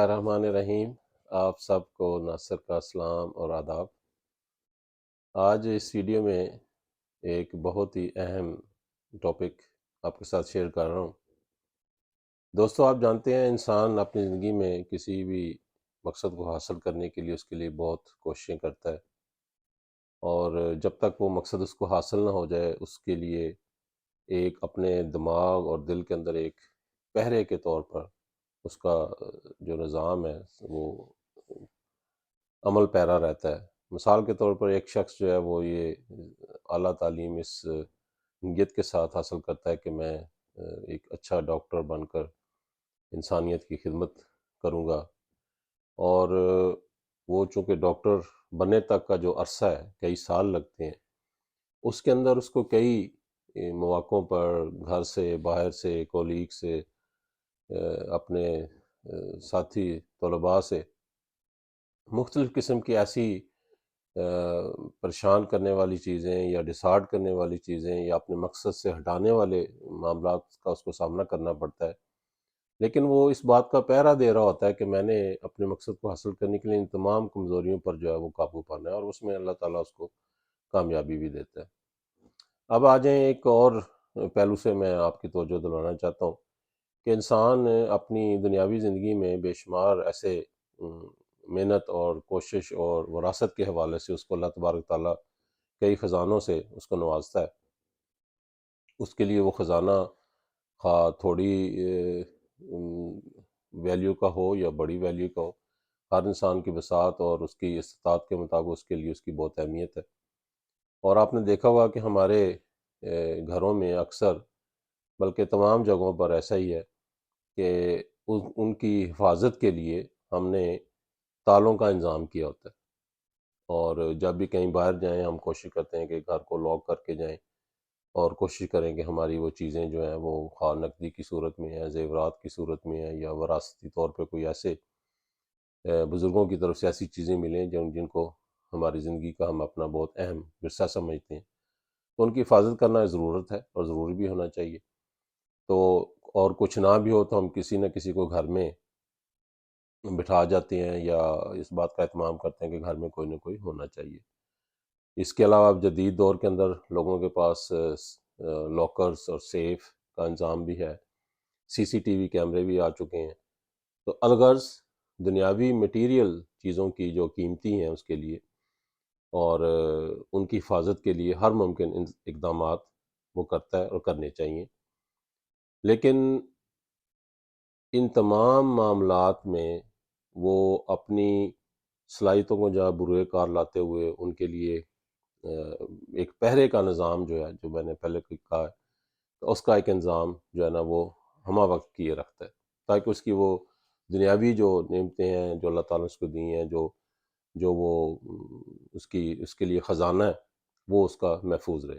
الرحمن الرحیم۔ آپ سب کو ناصر کا سلام اور آداب۔ آج اس ویڈیو میں ایک بہت ہی اہم ٹاپک آپ کے ساتھ شیئر کر رہا ہوں۔ دوستو، آپ جانتے ہیں انسان اپنی زندگی میں کسی بھی مقصد کو حاصل کرنے کے لیے اس کے لیے بہت کوششیں کرتا ہے، اور جب تک وہ مقصد اس کو حاصل نہ ہو جائے اس کے لیے ایک اپنے دماغ اور دل کے اندر ایک پہرے کے طور پر اس کا جو نظام ہے وہ عمل پیرا رہتا ہے۔ مثال کے طور پر ایک شخص جو ہے وہ یہ اعلیٰ تعلیم اس نیت کے ساتھ حاصل کرتا ہے کہ میں ایک اچھا ڈاکٹر بن کر انسانیت کی خدمت کروں گا، اور وہ چونکہ ڈاکٹر بننے تک کا جو عرصہ ہے کئی سال لگتے ہیں، اس کے اندر اس کو کئی مواقعوں پر گھر سے، باہر سے، کولیگ سے، اپنے ساتھی طلباء سے مختلف قسم کی ایسی پریشان کرنے والی چیزیں یا ڈسہارڈ کرنے والی چیزیں یا اپنے مقصد سے ہٹانے والے معاملات کا اس کو سامنا کرنا پڑتا ہے، لیکن وہ اس بات کا پہرا دے رہا ہوتا ہے کہ میں نے اپنے مقصد کو حاصل کرنے کے لیے ان تمام کمزوریوں پر جو ہے وہ قابو پانا ہے، اور اس میں اللہ تعالیٰ اس کو کامیابی بھی دیتا ہے۔ اب آ جائیں ایک اور پہلو سے میں آپ کی توجہ دلانا چاہتا ہوں کہ انسان اپنی دنیاوی زندگی میں بے شمار ایسے محنت اور کوشش اور وراثت کے حوالے سے اس کو اللہ تبارک تعالیٰ کئی خزانوں سے اس کو نوازتا ہے۔ اس کے لیے وہ خزانہ خواہ تھوڑی ویلیو کا ہو یا بڑی ویلیو کا ہو، ہر انسان کی بساط اور اس کی استطاعت کے مطابق اس کے لیے اس کی بہت اہمیت ہے۔ اور آپ نے دیکھا ہوگا کہ ہمارے گھروں میں اکثر، بلکہ تمام جگہوں پر ایسا ہی ہے کہ ان کی حفاظت کے لیے ہم نے تالوں کا انتظام کیا ہوتا ہے، اور جب بھی کہیں باہر جائیں ہم کوشش کرتے ہیں کہ گھر کو لاک کر کے جائیں، اور کوشش کریں کہ ہماری وہ چیزیں جو ہیں وہ خواہ نقدی کی صورت میں ہیں، زیورات کی صورت میں ہیں، یا وراثتی طور پہ کوئی ایسے بزرگوں کی طرف سے ایسی چیزیں ملیں جن کو ہماری زندگی کا ہم اپنا بہت اہم ورثہ سمجھتے ہیں، تو ان کی حفاظت کرنا ضرورت ہے اور ضروری بھی ہونا چاہیے۔ تو اور کچھ نہ بھی ہو تو ہم کسی نہ کسی کو گھر میں بٹھا جاتے ہیں یا اس بات کا اہتمام کرتے ہیں کہ گھر میں کوئی نہ کوئی ہونا چاہیے۔ اس کے علاوہ اب جدید دور کے اندر لوگوں کے پاس لاکرز اور سیف کا انتظام بھی ہے، سی سی ٹی وی کیمرے بھی آ چکے ہیں، تو الغرض دنیاوی مٹیریل چیزوں کی جو قیمتی ہیں اس کے لیے اور ان کی حفاظت کے لیے ہر ممکن اقدامات وہ کرتا ہے اور کرنے چاہیے۔ لیکن ان تمام معاملات میں وہ اپنی صلاحیتوں کو جہاں بروئے کار لاتے ہوئے ان کے لیے ایک پہرے کا نظام جو ہے، جو میں نے پہلے کہا ہے، تو اس کا ایک انظام جو ہے نا وہ ہمہ وقت کیے رکھتا ہے، تاکہ اس کی وہ دنیاوی جو نعمتیں ہیں جو اللہ تعالیٰ نے اس کو دی ہیں، جو وہ اس کے لیے خزانہ ہے، وہ اس کا محفوظ رہے۔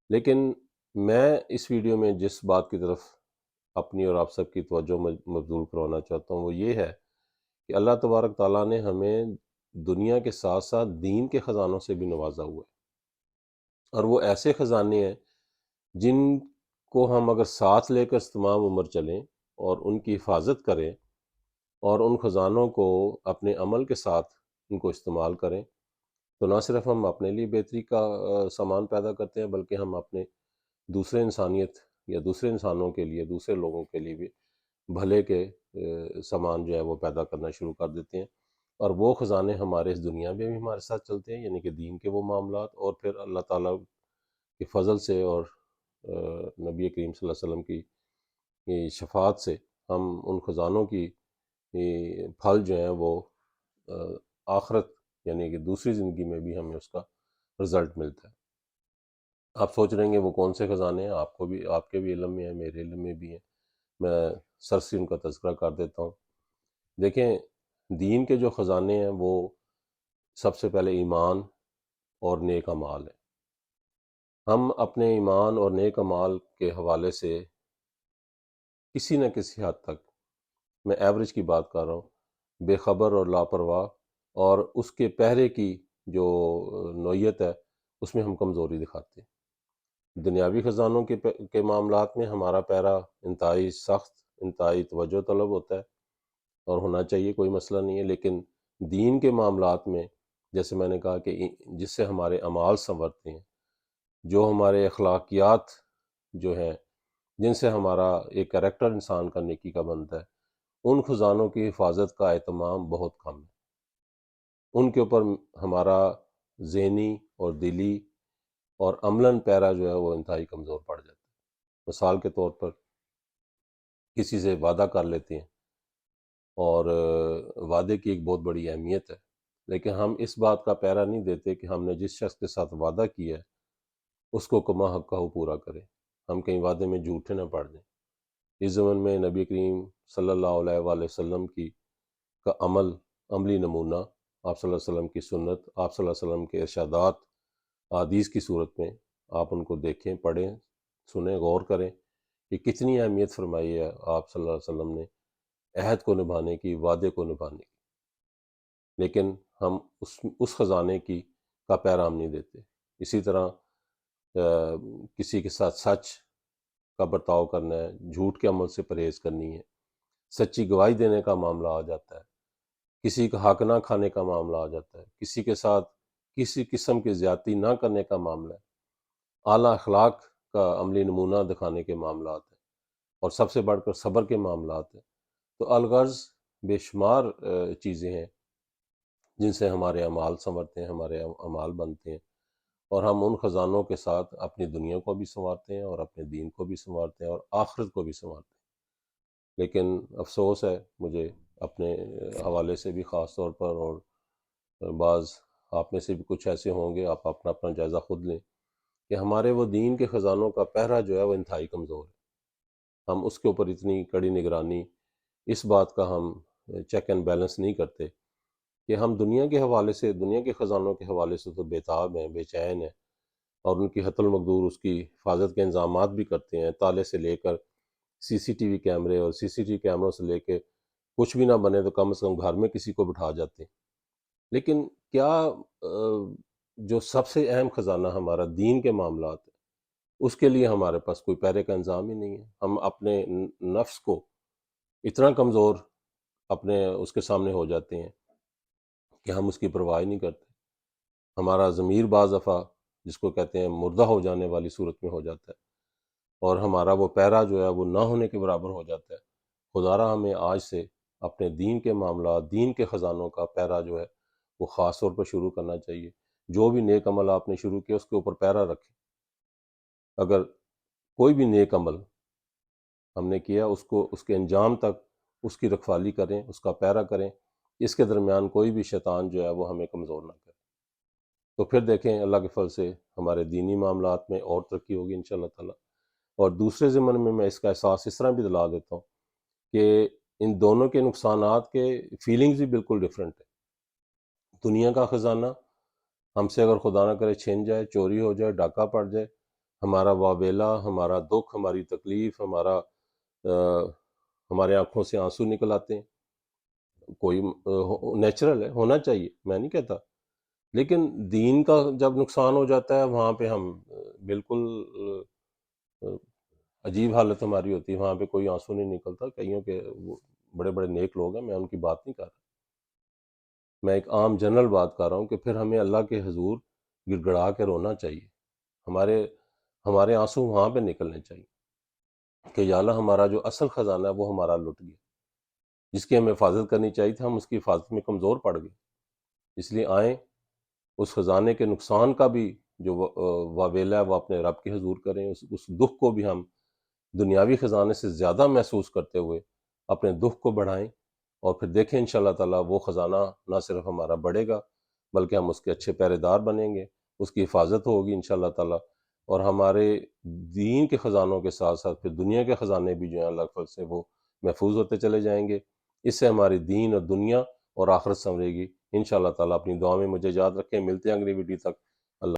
لیکن میں اس ویڈیو میں جس بات کی طرف اپنی اور آپ سب کی توجہ مبذول کروانا چاہتا ہوں وہ یہ ہے کہ اللہ تبارک تعالیٰ نے ہمیں دنیا کے ساتھ ساتھ دین کے خزانوں سے بھی نوازا ہوا ہے، اور وہ ایسے خزانے ہیں جن کو ہم اگر ساتھ لے کر تمام عمر چلیں اور ان کی حفاظت کریں اور ان خزانوں کو اپنے عمل کے ساتھ ان کو استعمال کریں، تو نہ صرف ہم اپنے لیے بہتری کا سامان پیدا کرتے ہیں، بلکہ ہم اپنے دوسرے انسانیت یا دوسرے انسانوں کے لیے، دوسرے لوگوں کے لیے بھی بھلے کے سامان جو ہے وہ پیدا کرنا شروع کر دیتے ہیں، اور وہ خزانے ہمارے اس دنیا میں بھی ہمارے ساتھ چلتے ہیں، یعنی کہ دین کے وہ معاملات، اور پھر اللہ تعالیٰ کے فضل سے اور نبی کریم صلی اللہ علیہ وسلم کی شفاعت سے ہم ان خزانوں کی پھل جو ہیں وہ آخرت یعنی کہ دوسری زندگی میں بھی ہمیں اس کا رزلٹ ملتا ہے۔ آپ سوچ رہے ہیں کہ وہ کون سے خزانے ہیں، آپ کے بھی علم میں ہیں، میرے علم میں بھی ہیں، میں سرسری ان کا تذکرہ کر دیتا ہوں۔ دیکھیں، دین کے جو خزانے ہیں وہ سب سے پہلے ایمان اور نیک اعمال ہے۔ ہم اپنے ایمان اور نیک اعمال کے حوالے سے کسی نہ کسی حد تک، میں ایوریج کی بات کر رہا ہوں، بے خبر اور لاپرواہ، اور اس کے پہرے کی جو نوعیت ہے اس میں ہم کمزوری دکھاتے ہیں۔ دنیاوی خزانوں کے معاملات میں ہمارا پہرا انتہائی سخت، انتہائی توجہ طلب ہوتا ہے، اور ہونا چاہیے، کوئی مسئلہ نہیں ہے، لیکن دین کے معاملات میں جیسے میں نے کہا کہ جس سے ہمارے اعمال سنورتے ہیں، جو ہمارے اخلاقیات جو ہیں جن سے ہمارا ایک کریکٹر انسان کا نیکی کا بنتا ہے، ان خزانوں کی حفاظت کا اہتمام بہت کم ہے۔ ان کے اوپر ہمارا ذہنی اور دلی اور عملاً پیرا جو ہے وہ انتہائی کمزور پڑ جاتا ہے۔ مثال کے طور پر کسی سے وعدہ کر لیتے ہیں، اور وعدے کی ایک بہت بڑی اہمیت ہے، لیکن ہم اس بات کا پیرا نہیں دیتے کہ ہم نے جس شخص کے ساتھ وعدہ کیا ہے اس کو کما حق کا پورا کریں، ہم کہیں وعدے میں جھوٹے نہ پڑ جائیں۔ اس زمن میں نبی کریم صلی اللہ علیہ وآلہ وسلم کا عملی نمونہ، آپ صلی اللہ علیہ وسلم کی سنت، آپ صلی اللہ علیہ وسلم کے ارشادات احادیث کی صورت میں آپ ان کو دیکھیں، پڑھیں، سنیں، غور کریں کہ کتنی اہمیت فرمائی ہے آپ صلی اللہ علیہ وسلم نے عہد کو نبھانے کی، وعدے کو نبھانے کی، لیکن ہم اس خزانے کا پیرا ہم نہیں دیتے۔ اسی طرح کسی کے ساتھ سچ کا برتاؤ کرنا ہے، جھوٹ کے عمل سے پرہیز کرنی ہے، سچی گواہی دینے کا معاملہ آ جاتا ہے، کسی کا حق نہ کھانے کا معاملہ آ جاتا ہے، کسی کے ساتھ کسی قسم کی زیادتی نہ کرنے کا معاملہ ہے، اعلیٰ اخلاق کا عملی نمونہ دکھانے کے معاملات ہیں، اور سب سے بڑھ کر صبر کے معاملات ہیں۔ تو الغرض بے شمار چیزیں ہیں جن سے ہمارے اعمال سنورتے ہیں، ہمارے اعمال بنتے ہیں، اور ہم ان خزانوں کے ساتھ اپنی دنیا کو بھی سنوارتے ہیں اور اپنے دین کو بھی سنوارتے ہیں اور آخرت کو بھی سنوارتے ہیں۔ لیکن افسوس ہے مجھے اپنے حوالے سے بھی خاص طور پر، اور بعض آپ میں سے بھی کچھ ایسے ہوں گے، آپ اپنا اپنا جائزہ خود لیں، کہ ہمارے وہ دین کے خزانوں کا پہرا جو ہے وہ انتہائی کمزور ہے۔ ہم اس کے اوپر اتنی کڑی نگرانی، اس بات کا ہم چیک اینڈ بیلنس نہیں کرتے کہ ہم دنیا کے حوالے سے، دنیا کے خزانوں کے حوالے سے تو بے تاب ہیں، بے چین ہیں، اور ان کی حت المقدور اس کی حفاظت کے انتظامات بھی کرتے ہیں، تالے سے لے کر سی سی ٹی وی کیمرے، اور سی سی ٹی وی کیمروں سے لے کے کچھ بھی نہ بنے تو کم از کم گھر میں کسی کو بٹھا جاتے ہیں۔ لیکن کیا جو سب سے اہم خزانہ ہمارا دین کے معاملات ہے، اس کے لیے ہمارے پاس کوئی پہرے کا انتظام ہی نہیں ہے۔ ہم اپنے نفس کو اتنا کمزور اپنے اس کے سامنے ہو جاتے ہیں کہ ہم اس کی پرواہ نہیں کرتے۔ ہمارا ضمیر بعض دفعہ جس کو کہتے ہیں مردہ ہو جانے والی صورت میں ہو جاتا ہے، اور ہمارا وہ پیرا جو ہے وہ نہ ہونے کے برابر ہو جاتا ہے۔ خدارا ہمیں آج سے اپنے دین کے معاملات، دین کے خزانوں کا پیرا جو ہے وہ خاص طور پر شروع کرنا چاہیے۔ جو بھی نیک عمل آپ نے شروع کیا اس کے اوپر پیرا رکھیں۔ اگر کوئی بھی نیک عمل ہم نے کیا، اس کے انجام تک اس کی رکھوالی کریں، اس کا پیرا کریں، اس کے درمیان کوئی بھی شیطان جو ہے وہ ہمیں کمزور نہ کرے۔ تو پھر دیکھیں اللہ کے فضل سے ہمارے دینی معاملات میں اور ترقی ہوگی انشاءاللہ تعالی۔ اور دوسرے ضمن میں اس کا احساس اس طرح بھی دلا دیتا ہوں کہ ان دونوں کے نقصانات کے فیلنگز بھی بالکل ڈیفرنٹ ہے۔ دنیا کا خزانہ ہم سے اگر خدا نہ کرے چھن جائے، چوری ہو جائے، ڈاکہ پڑ جائے، ہمارا واویلا، ہمارا دکھ، ہماری تکلیف، ہمارے آنکھوں سے آنسو نکل آتے ہیں، کوئی نیچرل ہے، ہونا چاہیے، میں نہیں کہتا، لیکن دین کا جب نقصان ہو جاتا ہے وہاں پہ ہم بالکل عجیب حالت ہماری ہوتی ہے، وہاں پہ کوئی آنسو نہیں نکلتا۔ کئیوں کے وہ بڑے بڑے نیک لوگ ہیں، میں ان کی بات نہیں کر رہا، میں ایک عام جنرل بات کر رہا ہوں کہ پھر ہمیں اللہ کے حضور گڑ گڑا کے رونا چاہیے، ہمارے آنسو وہاں پہ نکلنے چاہیے کہ یا اللہ ہمارا جو اصل خزانہ ہے وہ ہمارا لٹ گیا، جس کی ہمیں حفاظت کرنی چاہیے تھی، ہم اس کی حفاظت میں کمزور پڑ گئے۔ اس لیے آئیں اس خزانے کے نقصان کا بھی جو واویلا ہے وہ اپنے رب کے حضور کریں، اس دکھ کو بھی ہم دنیاوی خزانے سے زیادہ محسوس کرتے ہوئے اپنے دکھ کو بڑھائیں، اور پھر دیکھیں انشاءاللہ تعالیٰ وہ خزانہ نہ صرف ہمارا بڑھے گا بلکہ ہم اس کے اچھے پہرے دار بنیں گے، اس کی حفاظت ہوگی انشاءاللہ تعالیٰ، اور ہمارے دین کے خزانوں کے ساتھ ساتھ پھر دنیا کے خزانے بھی جو ہیں اللہ کے فضل سے وہ محفوظ ہوتے چلے جائیں گے۔ اس سے ہماری دین اور دنیا اور آخرت سنورے گی انشاءاللہ تعالیٰ۔ اپنی دعا میں مجھے یاد رکھیں، ملتے ہیں اگلی ویڈیو تک۔